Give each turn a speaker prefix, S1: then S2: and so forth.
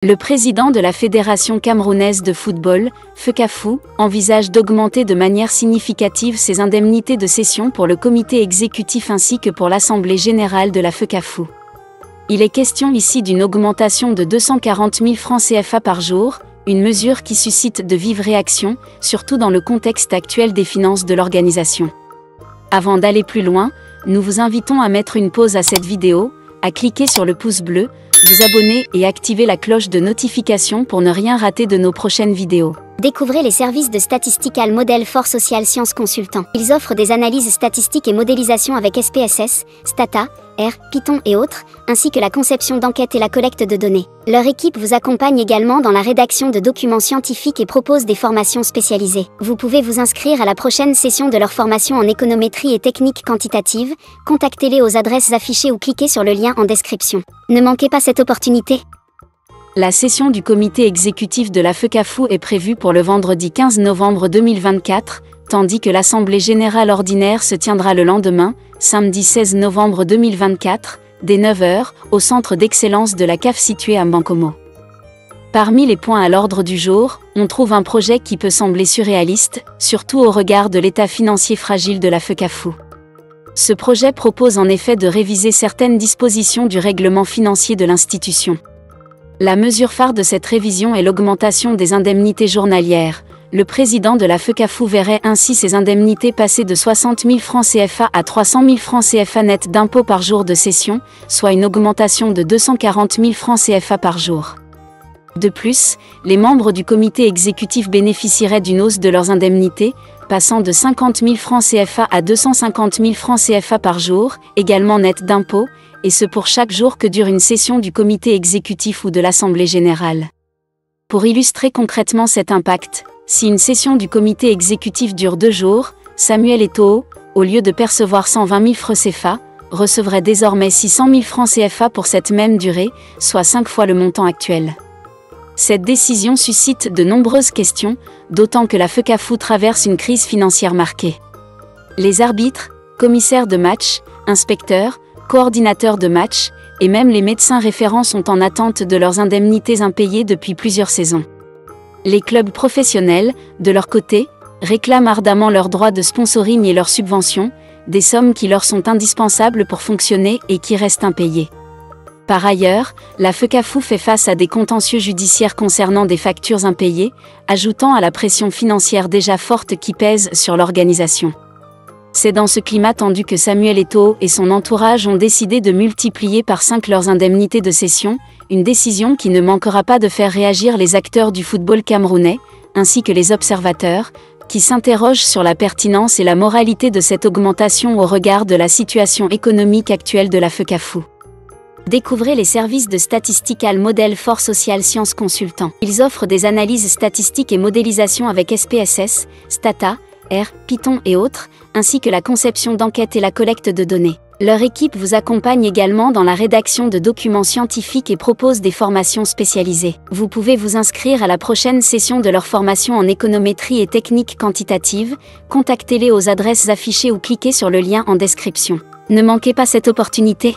S1: Le président de la Fédération camerounaise de football, FECAFOOT, envisage d'augmenter de manière significative ses indemnités de cession pour le comité exécutif ainsi que pour l'Assemblée générale de la FECAFOOT. Il est question ici d'une augmentation de 240 000 francs CFA par jour, une mesure qui suscite de vives réactions, surtout dans le contexte actuel des finances de l'organisation. Avant d'aller plus loin, nous vous invitons à mettre une pause à cette vidéo, à cliquer sur le pouce bleu, vous abonner et activer la cloche de notification pour ne rien rater de nos prochaines vidéos.
S2: Découvrez les services de Statistical Model for Social Science Consultant. Ils offrent des analyses statistiques et modélisation avec SPSS, Stata, R, Python et autres, ainsi que la conception d'enquêtes et la collecte de données. Leur équipe vous accompagne également dans la rédaction de documents scientifiques et propose des formations spécialisées. Vous pouvez vous inscrire à la prochaine session de leur formation en économétrie et techniques quantitatives. Contactez-les aux adresses affichées ou cliquez sur le lien en description. Ne manquez pas cette opportunité.
S1: La session du comité exécutif de la FECAFOOT est prévue pour le vendredi 15 novembre 2024, tandis que l'Assemblée générale ordinaire se tiendra le lendemain, samedi 16 novembre 2024, dès 9 h, au centre d'excellence de la CAF situé à Mbankomo. Parmi les points à l'ordre du jour, on trouve un projet qui peut sembler surréaliste, surtout au regard de l'état financier fragile de la FECAFOOT. Ce projet propose en effet de réviser certaines dispositions du règlement financier de l'institution. La mesure phare de cette révision est l'augmentation des indemnités journalières. Le président de la FECAFOOT verrait ainsi ses indemnités passer de 60 000 francs CFA à 300 000 francs CFA net d'impôt par jour de cession, soit une augmentation de 240 000 francs CFA par jour. De plus, les membres du comité exécutif bénéficieraient d'une hausse de leurs indemnités, passant de 50 000 francs CFA à 250 000 francs CFA par jour, également net d'impôt, et ce pour chaque jour que dure une session du comité exécutif ou de l'Assemblée générale. Pour illustrer concrètement cet impact, si une session du comité exécutif dure 2 jours, Samuel Eto'o, au lieu de percevoir 120 000 francs CFA, recevrait désormais 600 000 francs CFA pour cette même durée, soit 5 fois le montant actuel. Cette décision suscite de nombreuses questions, d'autant que la FECAFOOT traverse une crise financière marquée. Les arbitres, commissaires de match, inspecteurs, coordinateurs de match, et même les médecins référents sont en attente de leurs indemnités impayées depuis plusieurs saisons. Les clubs professionnels, de leur côté, réclament ardemment leurs droits de sponsoring et leurs subventions, des sommes qui leur sont indispensables pour fonctionner et qui restent impayées. Par ailleurs, la FECAFOOT fait face à des contentieux judiciaires concernant des factures impayées, ajoutant à la pression financière déjà forte qui pèse sur l'organisation. C'est dans ce climat tendu que Samuel Eto'o et son entourage ont décidé de multiplier par 5 leurs indemnités de cession, une décision qui ne manquera pas de faire réagir les acteurs du football camerounais, ainsi que les observateurs, qui s'interrogent sur la pertinence et la moralité de cette augmentation au regard de la situation économique actuelle de la FECAFOOT. Découvrez les services de Statistical Model for Social Science Consultant. Ils offrent des analyses statistiques et modélisation avec SPSS, Stata, R, Python et autres, ainsi que la conception d'enquêtes et la collecte de données. Leur équipe vous accompagne également dans la rédaction de documents scientifiques et propose des formations spécialisées. Vous pouvez vous inscrire à la prochaine session de leur formation en économétrie et techniques quantitatives. Contactez-les aux adresses affichées ou cliquez sur le lien en description. Ne manquez pas cette opportunité.